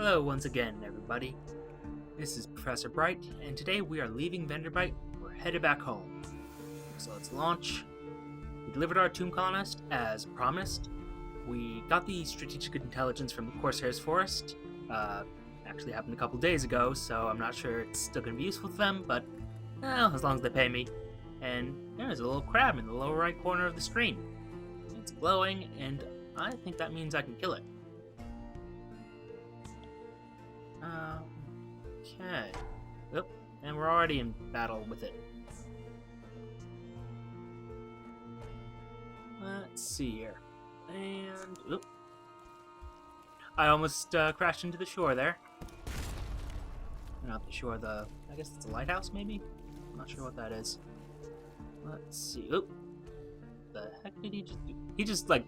Hello once again, everybody. This is Professor Bright, and today we are leaving Vanderbite. We're headed back home. So let's launch. We delivered our tomb colonist as promised. We got the strategic intelligence from the Corsair's Forest. Actually happened a couple days ago, so I'm not sure it's still going to be useful to them, but as long as they pay me. And there's a little crab in the lower right corner of the screen. It's glowing, and I think that means I can kill it. Okay. Oop, and we're already in battle with it. Let's see here. And, oop. I almost crashed into the shore there. Not the shore, I guess it's a lighthouse, maybe? I'm not sure what that is. Let's see. Oop. The heck did he just do? He just, did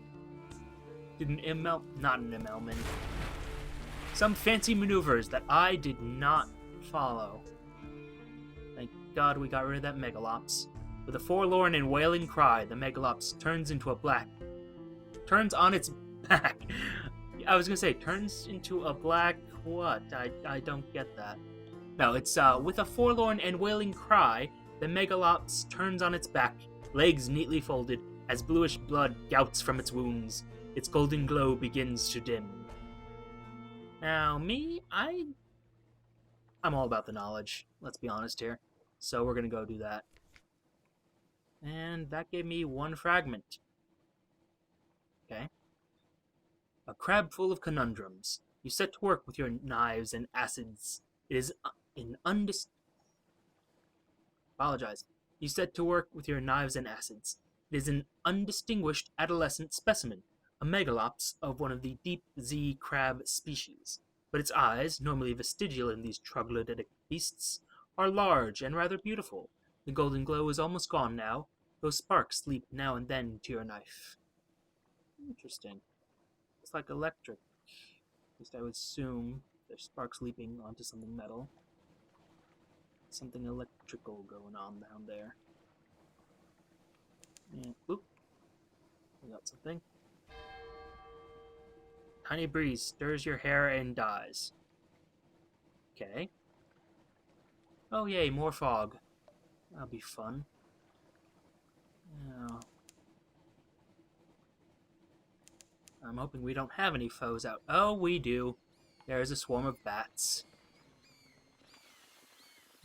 an not an immelt. Some fancy maneuvers that I did not follow. Thank God we got rid of that Megalops. With a forlorn and wailing cry, the Megalops turns on its back. I was gonna say, turns into a black what? I don't get that. No, it's, with a forlorn and wailing cry, the Megalops turns on its back, legs neatly folded, as bluish blood gouts from its wounds. Its golden glow begins to dim. Now, I'm all about the knowledge, let's be honest here. So we're gonna go do that. And that gave me one fragment. Okay. A crab full of conundrums. You set to work with your knives and acids. It is Apologize. You set to work with your knives and acids. It is an undistinguished adolescent specimen, a megalops of one of the deep Z crab species, but its eyes, normally vestigial in these troglodytic beasts, are large and rather beautiful. The golden glow is almost gone now, though sparks leap now and then to your knife. Interesting. It's like electric. At least I would assume there's sparks leaping onto something metal. Something electrical going on down there. And, oop. We got something. Tiny breeze stirs your hair and dies. Okay. Oh yay, more fog. That'll be fun. Now, I'm hoping we don't have any foes out. Oh, we do. There's a swarm of bats.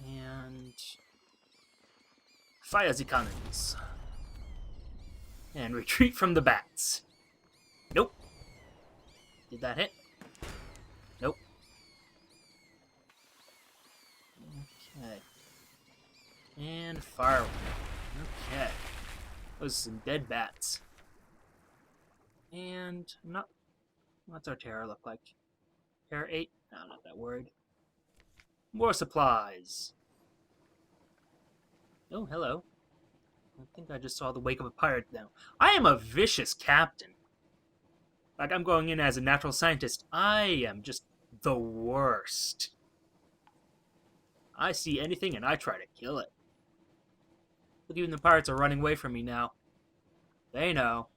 And fire the cannons. And retreat from the bats. Nope. Did that hit? Nope. Okay. And fire. Okay. Those are some dead bats. And what's our terror look like? Terror 8? No, not that word. More supplies. Oh, hello. I think I just saw the wake of a pirate now. I am a vicious captain. Like, I'm going in as a natural scientist. I am just the worst. I see anything and I try to kill it. Look, even the pirates are running away from me now. They know.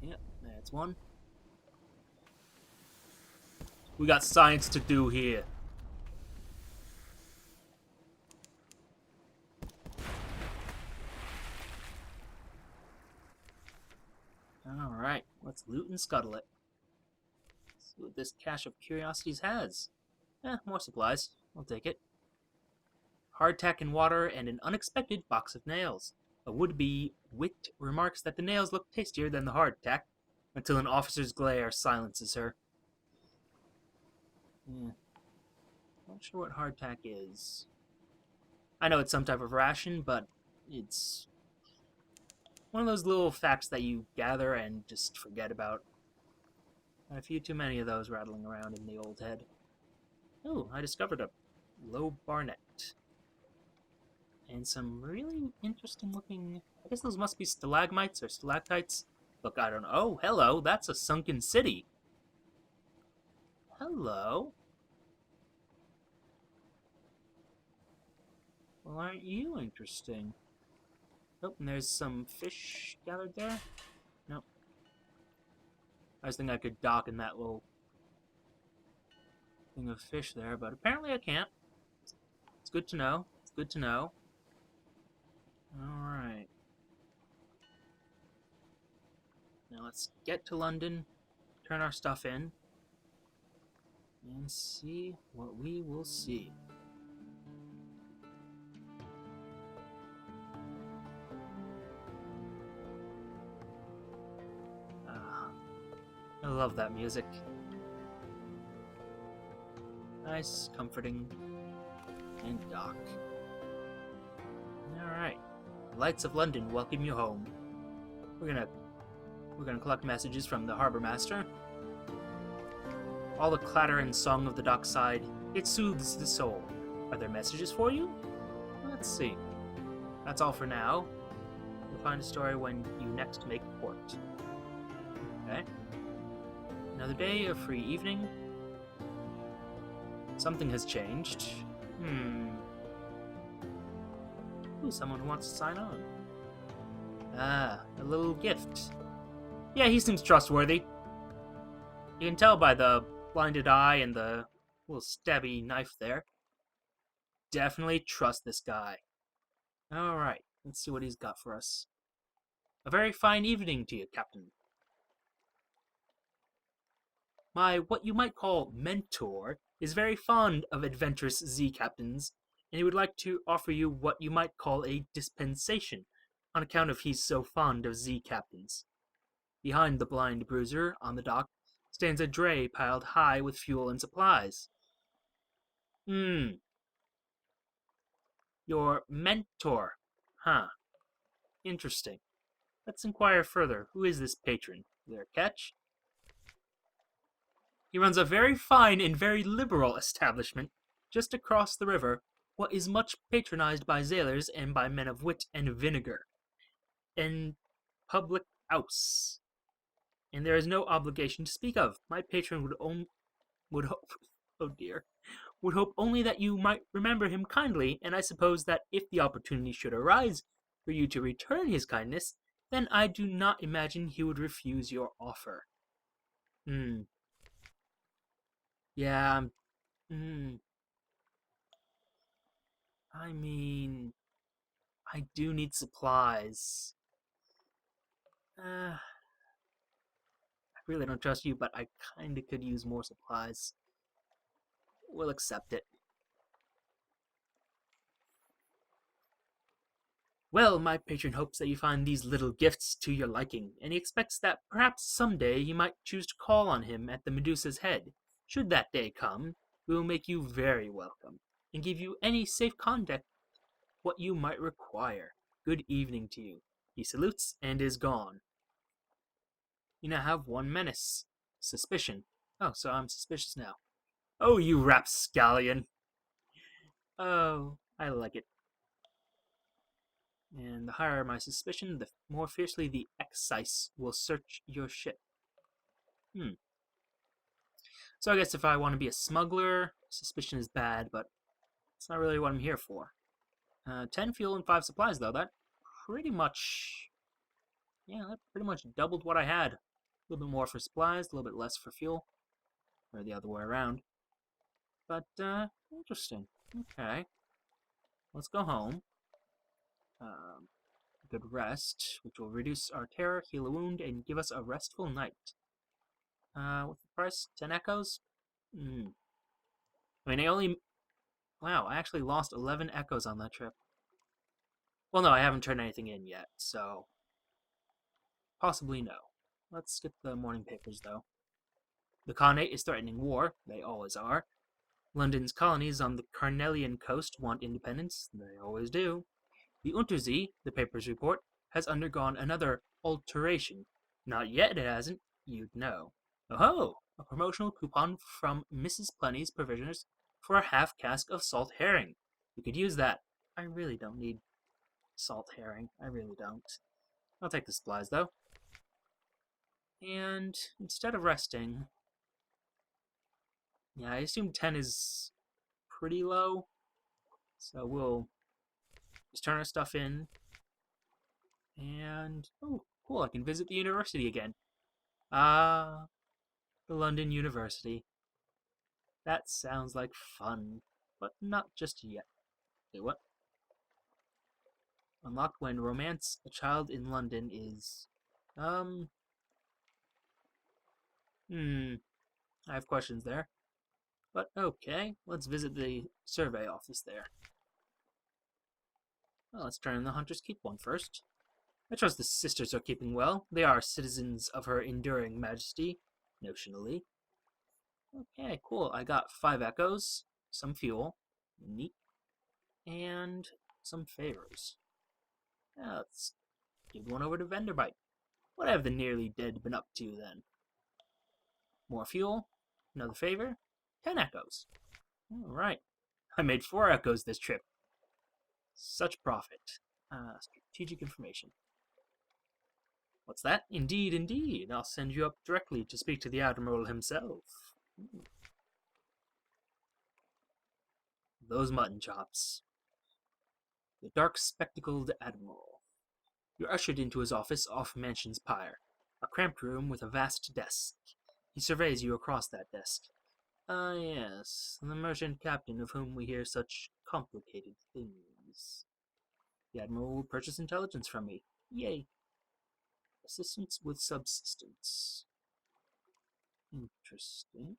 Yep, that's one. We got science to do here. Alright, let's loot and scuttle it. See what this cache of curiosities has. More supplies. I'll take it. Hardtack and water and an unexpected box of nails. A would-be wit remarks that the nails look tastier than the hardtack, until an officer's glare silences her. Not sure what hardtack is. I know it's some type of ration, but it's one of those little facts that you gather and just forget about. A few too many of those rattling around in the old head. Oh, I discovered a low barnet. And some really interesting looking... I guess those must be stalagmites or stalactites. Look, I don't know. Oh, hello, that's a sunken city. Hello. Well, aren't you interesting? Oh, and there's some fish gathered there. Nope. I was thinking I could dock in that little thing of fish there, but apparently I can't. It's good to know. It's good to know. Alright. Now let's get to London, turn our stuff in, and see what we will see. I love that music. Nice, comforting, and dock. Alright. Lights of London welcome you home. We're gonna collect messages from the harbor master. All the clatter and song of the dockside, it soothes the soul. Are there messages for you? Let's see. That's all for now. We'll find a story when you next make port. Okay. Another day, a free evening. Something has changed. Ooh, someone who wants to sign on. Ah, a little gift. Yeah, he seems trustworthy. You can tell by the blinded eye and the little stabby knife there. Definitely trust this guy. Alright, let's see what he's got for us. A very fine evening to you, Captain. My what you might call mentor is very fond of adventurous Z captains, and he would like to offer you what you might call a dispensation, on account of he's so fond of Z captains. Behind the blind bruiser, on the dock, stands a dray piled high with fuel and supplies. Your mentor. Huh. Interesting. Let's inquire further. Who is this patron? Is there a catch? He runs a very fine and very liberal establishment just across the river, what is much patronized by sailors and by men of wit and vinegar. In public house. And there is no obligation to speak of. My patron would hope, oh dear, would hope only that you might remember him kindly, and I suppose that if the opportunity should arise for you to return his kindness, then I do not imagine he would refuse your offer. Yeah, I mean, I do need supplies. I really don't trust you, but I kinda could use more supplies. We'll accept it. Well, my patron hopes that you find these little gifts to your liking, and he expects that perhaps someday you might choose to call on him at the Medusa's Head. Should that day come, we will make you very welcome, and give you any safe conduct what you might require. Good evening to you. He salutes and is gone. You now have one menace. Suspicion. Oh, so I'm suspicious now. Oh, you rapscallion. Oh, I like it. And the higher my suspicion, the more fiercely the excise will search your ship. So I guess if I want to be a smuggler, suspicion is bad, but it's not really what I'm here for. 10 fuel and 5 supplies, though. That pretty much... Yeah, that pretty much doubled what I had. A little bit more for supplies, a little bit less for fuel. Or the other way around. But, interesting. Okay. Let's go home. Good rest, which will reduce our terror, heal a wound, and give us a restful night. What's the price? 10 echoes? I mean, I only... Wow, I actually lost 11 echoes on that trip. Well, no, I haven't turned anything in yet, so... Possibly no. Let's skip the morning papers, though. The Khanate is threatening war. They always are. London's colonies on the Carnelian coast want independence. They always do. The Untersee, the papers report, has undergone another alteration. Not yet, it hasn't. You'd know. Oh-ho! A promotional coupon from Mrs. Plenty's Provisioners for a half cask of salt herring. We could use that. I really don't need salt herring. I really don't. I'll take the supplies, though. And instead of resting... Yeah, I assume 10 is pretty low. So we'll just turn our stuff in. And... Oh, cool, I can visit the university again. The London University. That sounds like fun, but not just yet. Wait, what? Unlocked when romance a child in London is... Um... I have questions there. But okay, let's visit the survey office there. Well, let's turn in the Hunter's Keep one first. I trust the sisters are keeping well. They are citizens of her enduring majesty, notionally. Okay, cool. I got 5 echoes, some fuel, neat, and some favors. Now let's give one over to Venderbite. What have the nearly dead been up to then? More fuel, another favor, 10 echoes. Alright, I made 4 echoes this trip. Such profit. Strategic information. What's that? Indeed, indeed. I'll send you up directly to speak to the Admiral himself. Those mutton chops. The dark spectacled Admiral. You're ushered into his office off Mansion's Pyre, a cramped room with a vast desk. He surveys you across that desk. Ah, yes, the merchant captain of whom we hear such complicated things. The Admiral will purchase intelligence from me. Yay. Assistance with subsistence. Interesting.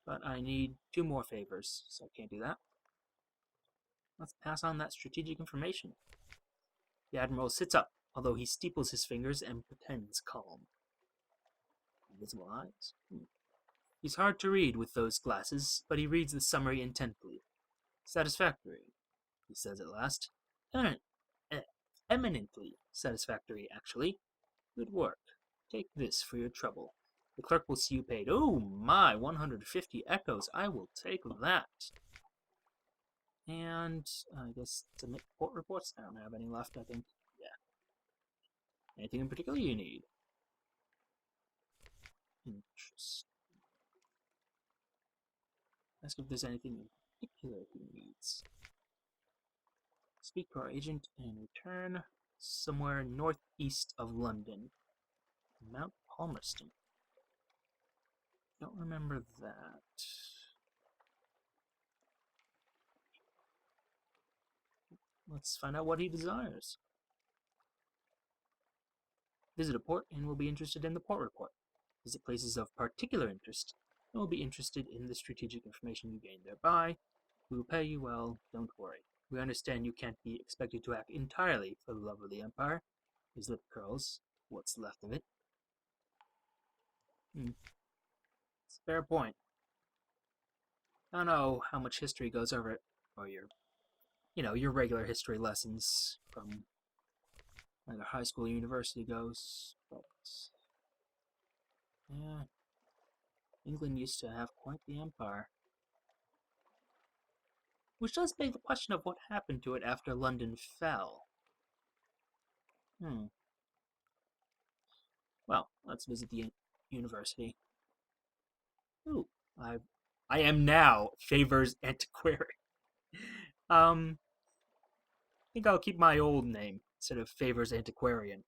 But I need 2 more favors, so I can't do that. Let's pass on that strategic information. The Admiral sits up, although he steeples his fingers and pretends calm. Invisible eyes? He's hard to read with those glasses, but he reads the summary intently. Satisfactory, he says at last. Eminently satisfactory, actually. Good work. Take this for your trouble. The clerk will see you paid. Oh my, 150 echoes. I will take that. And I guess submit port reports. I don't have any left, I think. Yeah. Anything in particular you need? Interesting. Ask if there's anything in particular he needs. Speak to our agent and return somewhere northeast of London. Mount Palmerston. Don't remember that. Let's find out what he desires. Visit a port and we'll be interested in the port report. Visit places of particular interest and we'll be interested in the strategic information you gain thereby. We will pay you well, don't worry. We understand you can't be expected to act entirely for the love of the Empire. His lip curls. What's left of it? It's a fair point. I don't know how much history goes over it, or your regular history lessons from either high school or university goes, but yeah, England used to have quite the empire. Which does beg the question of what happened to it after London fell. Well, let's visit the university. Ooh, I am now Favors Antiquarian. I think I'll keep my old name instead of Favors Antiquarian.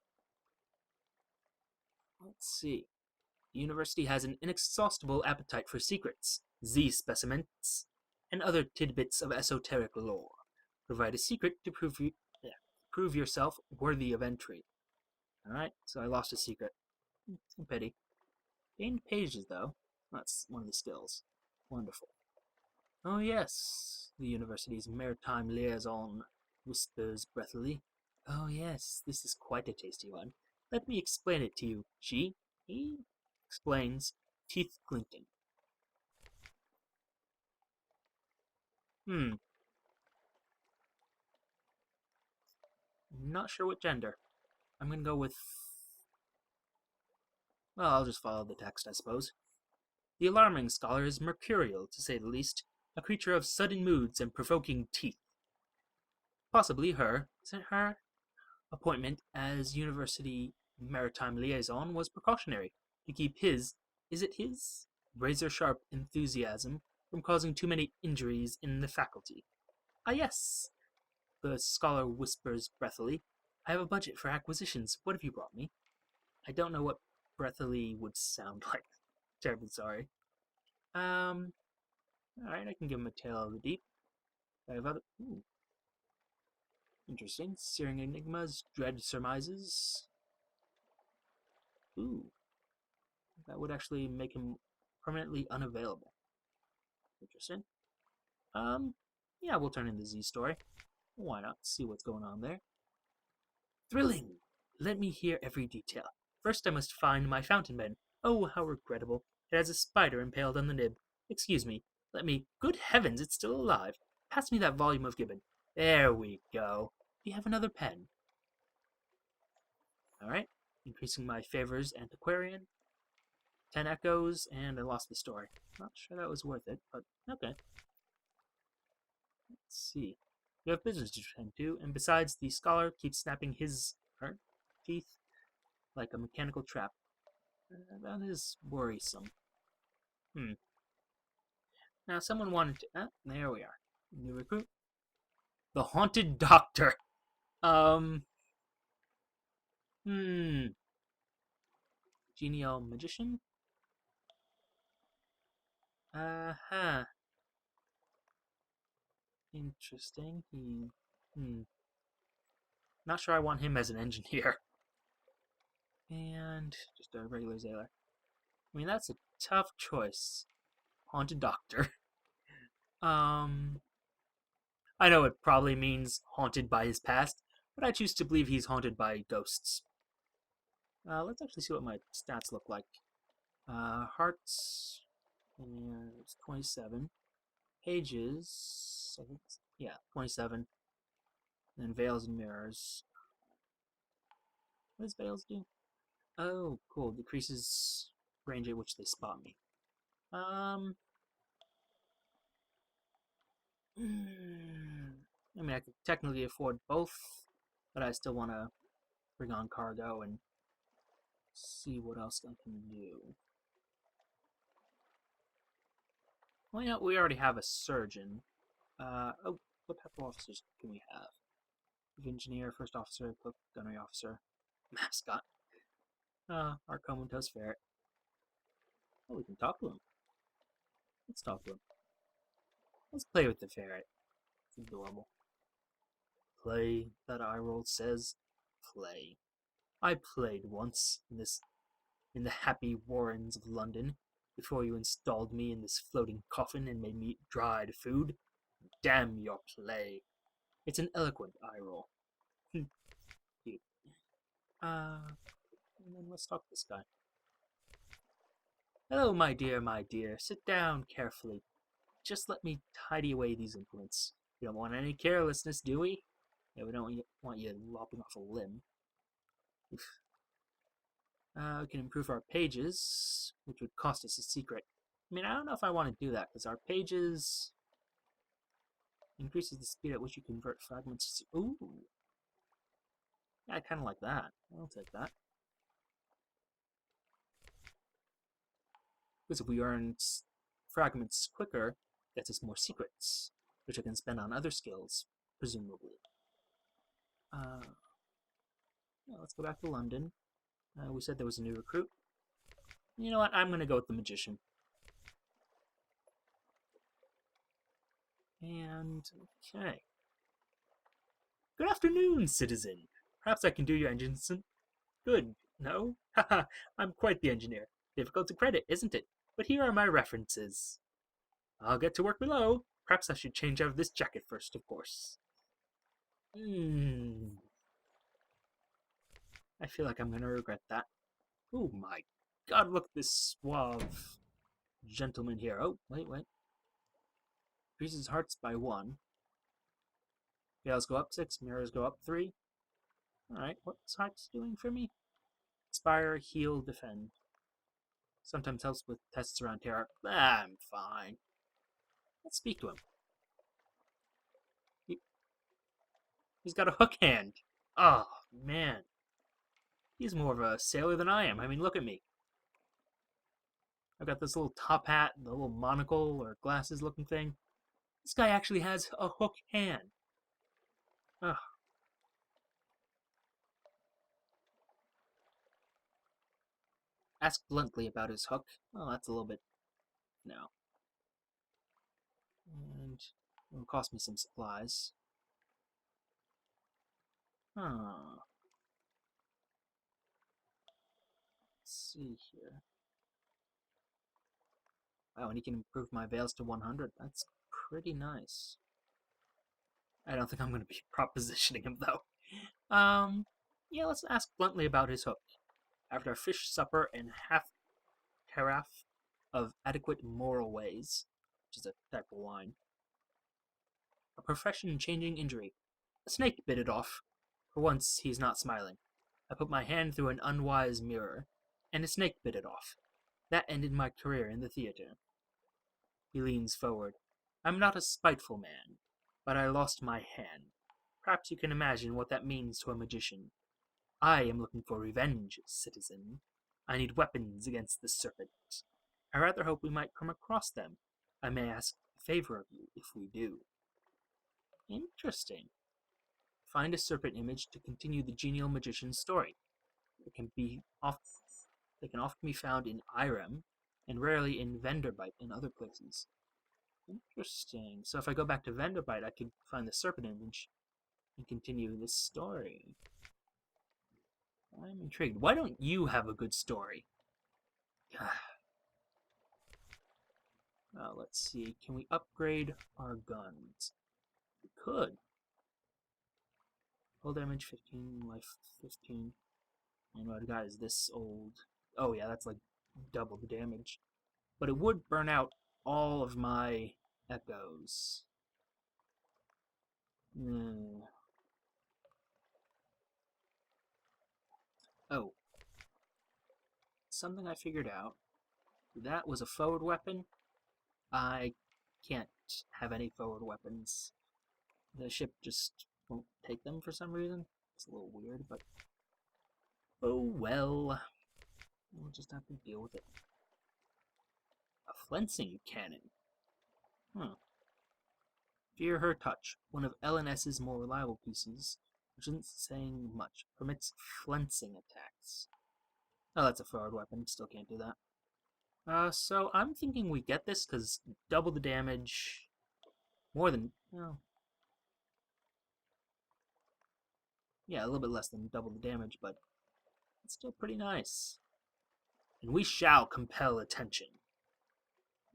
Let's see. The university has an inexhaustible appetite for secrets, Z specimens, and other tidbits of esoteric lore. Provide a secret to prove yourself worthy of entry. Alright, so I lost a secret. A pity. Gained pages, though. That's one of the skills. Wonderful. Oh yes, the university's maritime liaison whispers breathily. Oh yes, this is quite a tasty one. Let me explain it to you. He explains, teeth glinting. Not sure what gender. I'm gonna go with... Well, I'll just follow the text, I suppose. The alarming scholar is mercurial, to say the least, a creature of sudden moods and provoking teeth. Possibly her appointment as university maritime liaison was precautionary, to keep his razor-sharp enthusiasm from causing too many injuries in the faculty. Ah yes, the scholar whispers breathily. I have a budget for acquisitions. What have you brought me? I don't know what breathily would sound like. Terribly sorry. Alright, I can give him a Tale of the Deep. I have other. Ooh, interesting. Searing Enigmas, Dread Surmises. Ooh, that would actually make him permanently unavailable. Interesting. Um, yeah, we'll turn in the Z story. Why not? See what's going on there. Thrilling! Let me hear every detail. First, I must find my fountain pen. Oh, how regrettable. It has a spider impaled on the nib. Excuse me. Let me. Good heavens, it's still alive. Pass me that volume of Gibbon. There we go. Do you have another pen? Alright. Increasing my favors, Antiquarian. 10 echoes, and I lost the story. Not sure that was worth it, but okay. Let's see. You have business to attend to, and besides, the scholar keeps snapping her teeth like a mechanical trap. That is worrisome. Now, someone wanted to. There we are. New recruit. The Haunted Doctor. Um. Genial Magician? Huh. Interesting. Not sure I want him as an engineer. And just a regular sailor. I mean, that's a tough choice. Haunted Doctor. I know it probably means haunted by his past, but I choose to believe he's haunted by ghosts. Let's actually see what my stats look like. Hearts, and it's 27. Pages, I think, yeah, 27. And then veils and mirrors. What does veils do? Oh, cool. Decreases range at which they spot me. I mean, I could technically afford both, but I still want to bring on cargo and see what else I can do. Well, yeah, we already have a surgeon. Oh, what type of officers can we have? Engineer, first officer, cook, gunnery officer, mascot. Our comatose ferret. Oh, we can talk to him. Let's talk to him. Let's play with the ferret. It's adorable. Play, that eye roll says. Play. I played once in the happy warrens of London, before you installed me in this floating coffin and made me eat dried food. Damn your play. It's an eloquent eye roll. Cute. And then let's talk to this guy. Hello, my dear, my dear. Sit down carefully. Just let me tidy away these implements. We don't want any carelessness, do we? Yeah, we don't want you lopping off a limb. We can improve our pages, which would cost us a secret. I mean, I don't know if I want to do that, because our pages increases the speed at which you convert fragments. Ooh. Yeah, I kind of like that. I'll take that. Because if we earn fragments quicker, gets us more secrets, which I can spend on other skills, presumably. Yeah, let's go back to London. We said there was a new recruit. You know what? I'm going to go with the magician. And, okay. Good afternoon, citizen. Perhaps I can do your engines. Good. No? Haha, I'm quite the engineer. Difficult to credit, isn't it? But here are my references. I'll get to work below. Perhaps I should change out of this jacket first, of course. I feel like I'm going to regret that. Oh my god, look at this suave gentleman here. Oh, wait. Increases hearts by 1. Veils go up 6, mirrors go up 3. Alright, what's hearts doing for me? Inspire, heal, defend. Sometimes helps with tests around terror. I'm fine. Let's speak to him. He's got a hook hand. Oh, man. He's more of a sailor than I am. I mean, look at me. I've got this little top hat, the little monocle or glasses looking thing. This guy actually has a hook hand. Ugh. Ask bluntly about his hook. Well, that's a little bit... no. And it'll cost me some supplies. Huh. Let's see here. Wow, and he can improve my veils to 100. That's pretty nice. I don't think I'm going to be propositioning him, though. Yeah, let's ask bluntly about his hook. After a fish supper and half carafe of adequate moral ways, which is a type of wine, a profession-changing injury. A snake bit it off. For once, he's not smiling. I put my hand through an unwise mirror, and a snake bit it off. That ended my career in the theater. He leans forward. I'm not a spiteful man, but I lost my hand. Perhaps you can imagine what that means to a magician. I am looking for revenge, citizen. I need weapons against the serpent. I rather hope we might come across them. I may ask a favor of you if we do. Interesting. Find a serpent image to continue the genial magician's story. They can often be found in Irem, and rarely in Venderbite and other places. Interesting. So if I go back to Venderbite, I could find the serpent image and continue this story. I'm intrigued. Why don't you have a good story? Let's see. Can we upgrade our guns? We could. Hull damage 15, life 15. And what I got is this old. Oh yeah, that's like double the damage. But it would burn out all of my echoes. Oh. Something I figured out. That was a forward weapon. I can't have any forward weapons. The ship just won't take them for some reason. It's a little weird, but... oh well. We'll just have to deal with it. A flensing cannon. Fear her touch. One of LNS's more reliable pieces, which isn't saying much. Permits flensing attacks. Oh, that's a forward weapon. Still can't do that. So I'm thinking we get this, because double the damage... more than... well... yeah, a little bit less than double the damage, but it's still pretty nice. And we shall compel attention.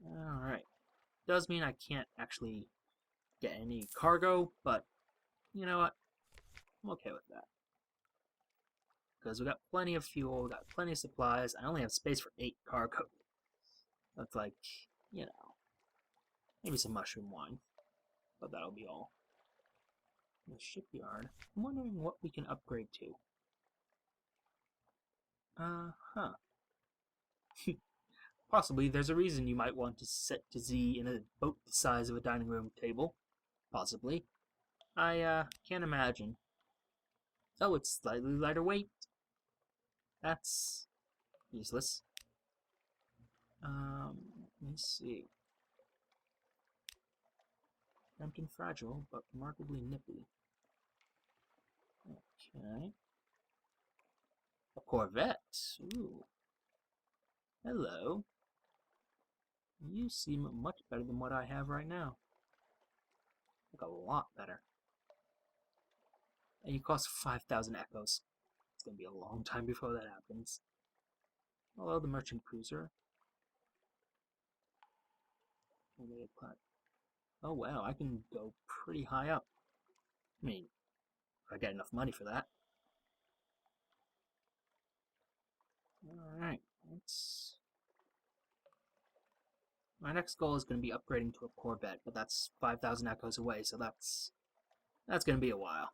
Alright. Does mean I can't actually get any cargo, but you know what? I'm okay with that. Because we got plenty of fuel, we got plenty of supplies. I only have space for 8 cargo. That's like, you know, maybe some mushroom wine. But that'll be all. The shipyard. I'm wondering what we can upgrade to. Possibly there's a reason you might want to set to Z in a boat the size of a dining room table. Possibly. I can't imagine. Oh, it's slightly lighter weight. That's useless. Let me see. Cramped and fragile, but remarkably nippy. Okay. A Corvette. Ooh. Hello. You seem much better than what I have right now. Like a lot better. And you cost 5,000 echoes. It's gonna be a long time before that happens. Hello, the merchant cruiser. Oh wow, I can go pretty high up. I mean, if I get enough money for that. Alright, let's... my next goal is going to be upgrading to a Corvette, but that's 5,000 echoes away, so that's going to be a while.